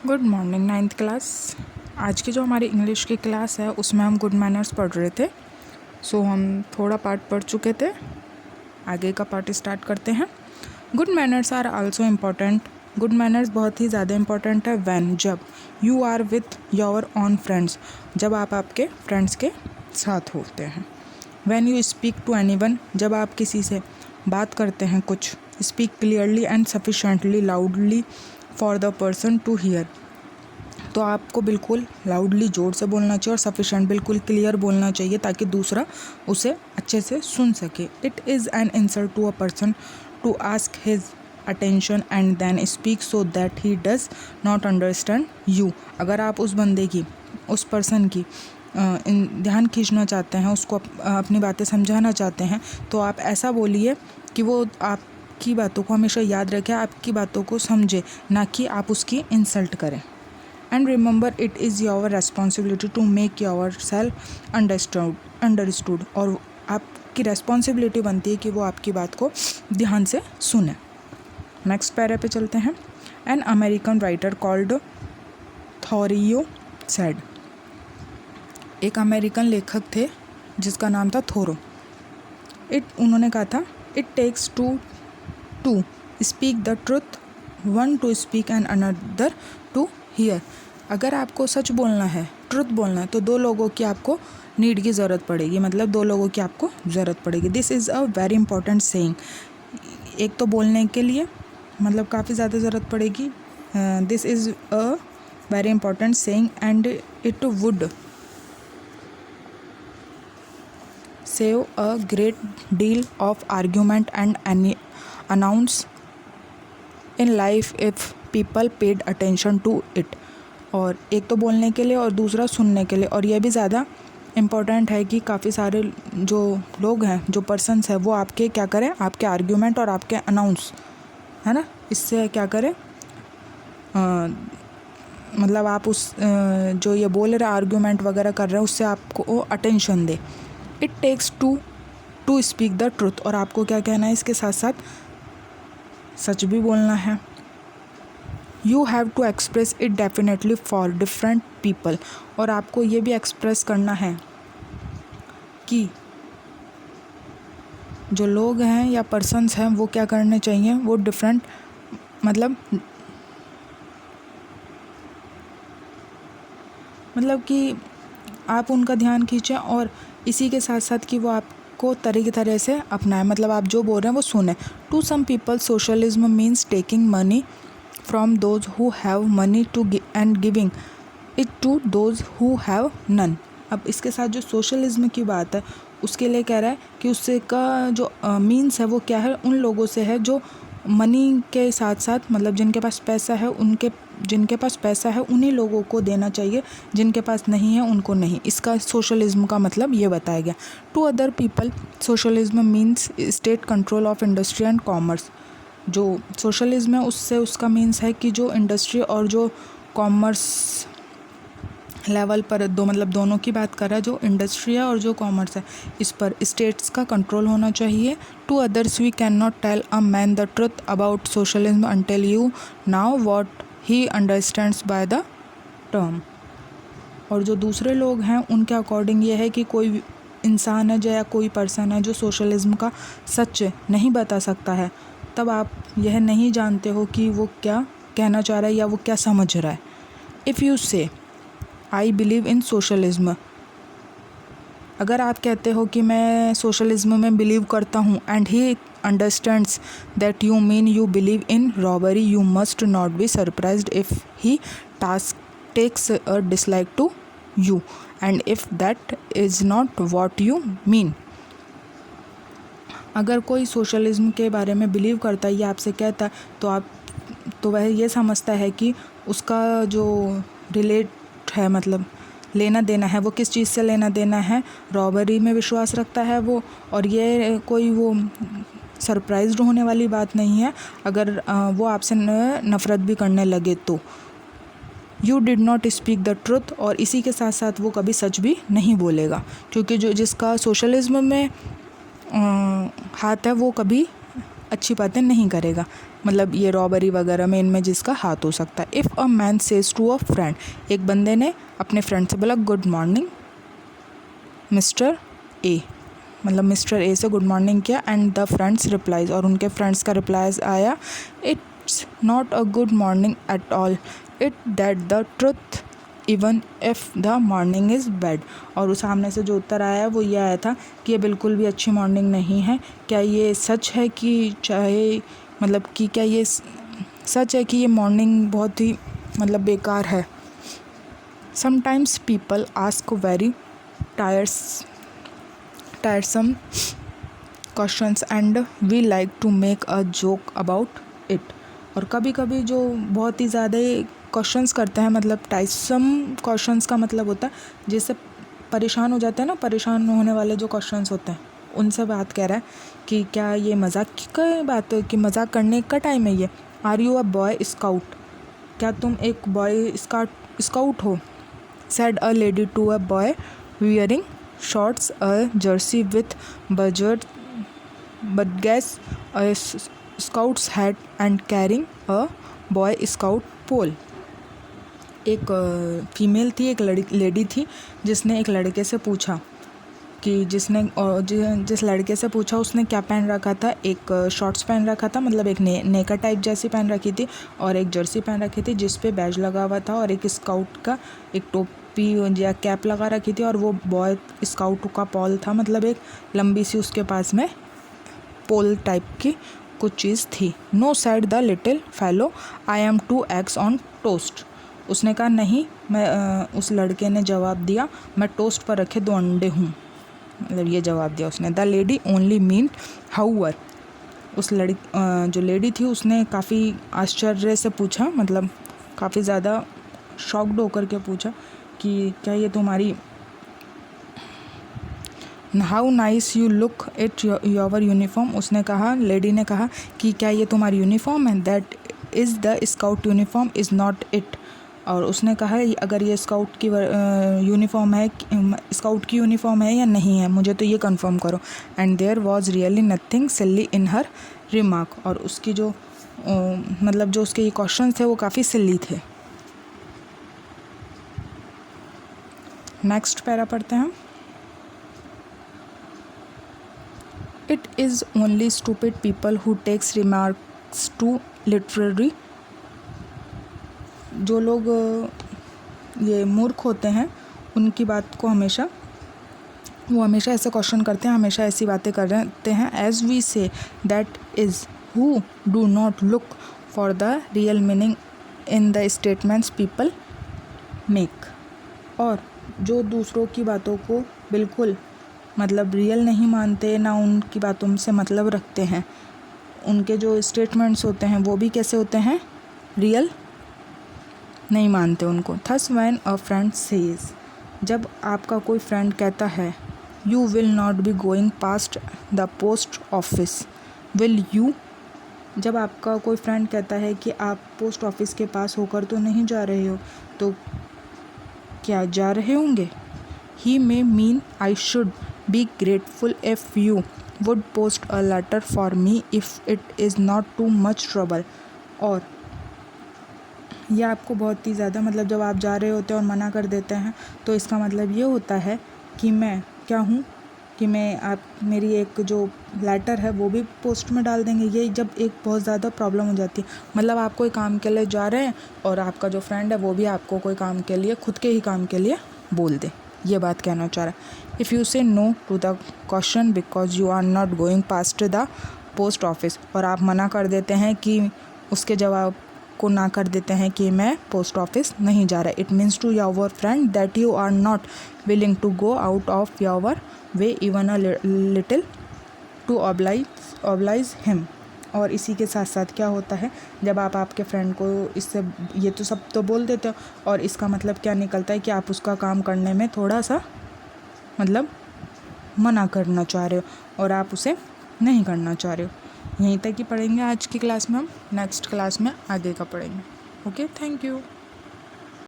Good morning ninth class. आज की जो हमारी इंग्लिश की क्लास है उसमें हम गुड मैनर्स पढ़ रहे थे। हम थोड़ा पार्ट पढ़ चुके थे, आगे का पार्ट स्टार्ट करते हैं। Good manners are also important. Good manners बहुत ही ज़्यादा इम्पॉर्टेंट है व्हेन, जब you are with your own friends, जब आप आपके फ्रेंड्स के साथ होते हैं। When you speak to anyone, जब आप किसी से बात करते हैं कुछ। Speak clearly and sufficiently loudly for the person to hear, तो आपको बिल्कुल लाउडली ज़ोर से बोलना चाहिए और सफिशेंट बिल्कुल क्लियर बोलना चाहिए ताकि दूसरा उसे अच्छे से सुन सके। It is an insult to a person to ask his attention and then speak so that he does not understand you. अगर आप उस बंदे की, उस पर्सन की ध्यान खींचना चाहते हैं, उसको अपनी बातें समझाना चाहते हैं, तो आप ऐसा बोलिए कि वो आपकी बातों को हमेशा याद रखे, आपकी बातों को समझे, ना कि आप उसकी इंसल्ट करें। And remember it is your responsibility to make yourself understood, और आपकी रेस्पॉन्सिबिलिटी बनती है कि वो आपकी बात को ध्यान से सुने। नेक्स्ट पैरा पे चलते हैं। An American writer called थोरियो said, एक अमेरिकन लेखक थे जिसका नाम था थोरो। उन्होंने कहा था, it takes to speak the truth, one two speak and another to here. अगर आपको सच बोलना है, ट्रुथ बोलना है, तो दो लोगों की आपको नीड की ज़रूरत पड़ेगी, मतलब दो लोगों की आपको ज़रूरत पड़ेगी। This is a very important saying. एक तो बोलने के लिए मतलब काफ़ी ज़्यादा ज़रूरत पड़ेगी। This is a very important saying and it would save a great deal of argument and announce in life if people paid attention to it। और एक तो बोलने के लिए और दूसरा सुनने के लिए, और यह भी ज़्यादा इम्पोर्टेंट है कि काफ़ी सारे जो लोग हैं, जो पर्सन्स हैं, वो आपके क्या करें, आपके आर्ग्यूमेंट और आपके अनाउंस, है ना, इससे क्या करें, मतलब आप उस जो ये बोल रहे आर्ग्यूमेंट वगैरह कर रहे हैं उससे आपको अटेंशन दे। It takes to speak the truth, और आपको क्या कहना है, इसके साथ साथ सच भी बोलना है। You have to express it definitely for different people, और आपको ये भी एक्सप्रेस करना है कि जो लोग हैं या पर्सन्स हैं वो क्या करने चाहिए, वो डिफरेंट मतलब कि आप उनका ध्यान खींचें, और इसी के साथ साथ कि वो आपको तरह से अपनाएं, मतलब आप जो बोल रहे हैं वो सुने। To some people socialism means taking money from those who have money to and giving it to those who have none. अब इसके साथ जो सोशलिज्म की बात है उसके लिए कह रहा है कि उससे का जो मीन्स है वो क्या है, उन लोगों से है जो मनी के साथ साथ, मतलब जिनके पास पैसा है, जिनके पास पैसा है उन्हीं लोगों को देना चाहिए, जिनके पास नहीं है उनको नहीं। इसका सोशलिज्म का मतलब ये बताया गया। To other people socialism means state control of industry and commerce. जो सोशलिज्म है उससे उसका मीन्स है कि जो इंडस्ट्री और जो कॉमर्स लेवल पर दोनों की बात कर रहा है, जो इंडस्ट्री है और जो कॉमर्स है, इस पर स्टेट्स का कंट्रोल होना चाहिए। To others we can not tell a man the truth about socialism until you now what he understands by the term. और जो दूसरे लोग हैं उनके अकॉर्डिंग ये है कि कोई इंसान है जो या कोई पर्सन है जो सोशलिज्म का सच नहीं बता सकता है, तब आप यह नहीं जानते हो कि वो क्या कहना चाह रहा है या वो क्या समझ रहा है। इफ़ यू से आई बिलीव इन सोशलिज्म, अगर आप कहते हो कि मैं सोशलिज्म में बिलीव करता हूँ, and he understands that you mean you believe in robbery, you must not be surprised if he takes a dislike to you and if that is not what you mean. अगर कोई socialism के बारे में believe करता है या आपसे कहता है तो वह ये समझता है कि उसका जो रिलेट है, मतलब लेना देना है, वो किस चीज़ से लेना देना है, रॉबरी में विश्वास रखता है वो। और ये कोई वो सरप्राइज्ड होने वाली बात नहीं है अगर वो आपसे नफ़रत भी करने लगे तो। You did not speak the truth, और इसी के साथ साथ वो कभी सच भी नहीं बोलेगा, क्योंकि जो जिसका सोशलिज्म में हाथ है वो कभी अच्छी बातें नहीं करेगा, मतलब ये रॉबरी वगैरह में इनमें जिसका हाथ हो सकता है। If a man says to a friend, एक बंदे ने अपने फ्रेंड से बोला गुड मॉर्निंग मिस्टर ए, मतलब मिस्टर ए से गुड मॉर्निंग किया, एंड द फ्रेंड्स रिप्लाइज, और उनके फ्रेंड्स का रिप्लाइज आया it's not a good morning at all, it that the truth even if the morning is bad. और उस सामने से जो उत्तर आया वो ये आया था कि ये बिल्कुल भी अच्छी मॉर्निंग नहीं है। क्या ये सच है कि चाहे मतलब कि क्या ये सच है कि ये मॉर्निंग बहुत ही मतलब बेकार है। Sometimes people ask very tiresome questions and we like to make a joke about it। और कभी कभी जो बहुत ही ज़्यादा क्वेश्चंस करते हैं, मतलब टाइसम क्वेश्चंस का मतलब होता है जिससे परेशान हो जाते हैं ना, परेशान होने वाले जो क्वेश्चंस होते हैं उनसे बात कह रहा है कि क्या ये मजाक की बात है कि मजाक करने का टाइम है ये। Are you a boy scout, क्या तुम एक बॉय स्काउट हो। said a lady to a boy wearing shorts, a jersey with budgets, a scout's hat and carrying a boy scout pole। एक फीमेल थी, एक लेडी थी जिसने एक लड़के से पूछा कि जिस लड़के से पूछा उसने क्या पहन रखा था। एक शॉर्ट्स पहन रखा था, मतलब एक नेकर टाइप जैसी पहन रखी थी, और एक जर्सी पहन रखी थी जिस पे बैज लगा हुआ था, और एक स्काउट का एक टोपी या कैप लगा रखी थी, और वो बॉय स्काउट का पॉल था, मतलब एक लंबी सी उसके पास में पोल टाइप की कुछ चीज़ थी। No said the little fellow, I am 2 eggs on toast. उसने कहा नहीं, मैं उस लड़के ने जवाब दिया मैं टोस्ट पर रखे 2 अंडे हूँ, मतलब ये जवाब दिया उसने। द लेडी ओनली मीन हाउअर, उस जो लेडी थी उसने काफ़ी आश्चर्य से पूछा, मतलब काफ़ी ज़्यादा शॉक्ड होकर के पूछा कि क्या ये तुम्हारी how nice you look it your uniform. उसने कहा, लेडी ने कहा कि क्या ये तुम्हारी यूनिफॉर्म है। That is the scout uniform is not it. और उसने कहा अगर ये स्काउट की यूनिफॉर्म है, स्काउट की यूनिफॉर्म है या नहीं है, मुझे तो ये कंफर्म करो। And there was really nothing silly in her remark, और उसकी जो मतलब जो उसके ये क्वेश्चन थे वो काफ़ी सिली थे। नेक्स्ट पैरा पढ़ते हैं हम। It is only stupid people who takes remarks too literary. जो लोग ये मूर्ख होते हैं उनकी बात को हमेशा ऐसे क्वेश्चन करते हैं, हमेशा ऐसी बातें करते हैं। As we say that is who do not look for the real meaning in the statements people make. और जो दूसरों की बातों को बिल्कुल मतलब रियल नहीं मानते, ना उनकी बातों से मतलब रखते हैं, उनके जो स्टेटमेंट्स होते हैं वो भी कैसे होते हैं, रियल नहीं मानते उनको। Thus when a friend says, जब आपका कोई फ्रेंड कहता है you will not be going past the post office, will you. जब आपका कोई फ्रेंड कहता है कि आप पोस्ट ऑफिस के पास होकर तो नहीं जा रहे हो, तो क्या जा रहे होंगे। He may mean I should be grateful if you would post a letter for me if it is not too much trouble. और यह आपको बहुत ही ज़्यादा मतलब जब आप जा रहे होते हैं और मना कर देते हैं तो इसका मतलब ये होता है कि मैं क्या हूँ कि आप मेरी एक जो लेटर है वो भी पोस्ट में डाल देंगे। ये जब एक बहुत ज़्यादा प्रॉब्लम हो जाती है, मतलब आप कोई काम के लिए जा रहे हैं और आपका जो फ्रेंड है वो भी आपको कोई काम के लिए, खुद के ही काम के लिए बोल दे, ये बात कहना चाह रहा है। If you say no to the question because you are not going past the post office, और आप मना कर देते हैं कि उसके जवाब को ना कर देते हैं कि मैं पोस्ट ऑफिस नहीं जा रहा। It means to your friend that you are not willing to go out of your way even a little to oblige him. और इसी के साथ साथ क्या होता है, जब आप आपके फ्रेंड को इससे ये तो सब तो बोल देते हो, और इसका मतलब क्या निकलता है कि आप उसका काम करने में थोड़ा सा मतलब मना करना चाह रहे हो और आप उसे नहीं करना चाह रहे हो। यहीं तक ही पढ़ेंगे आज की क्लास में, हम नेक्स्ट क्लास में आगे का पढ़ेंगे। Okay, thank you.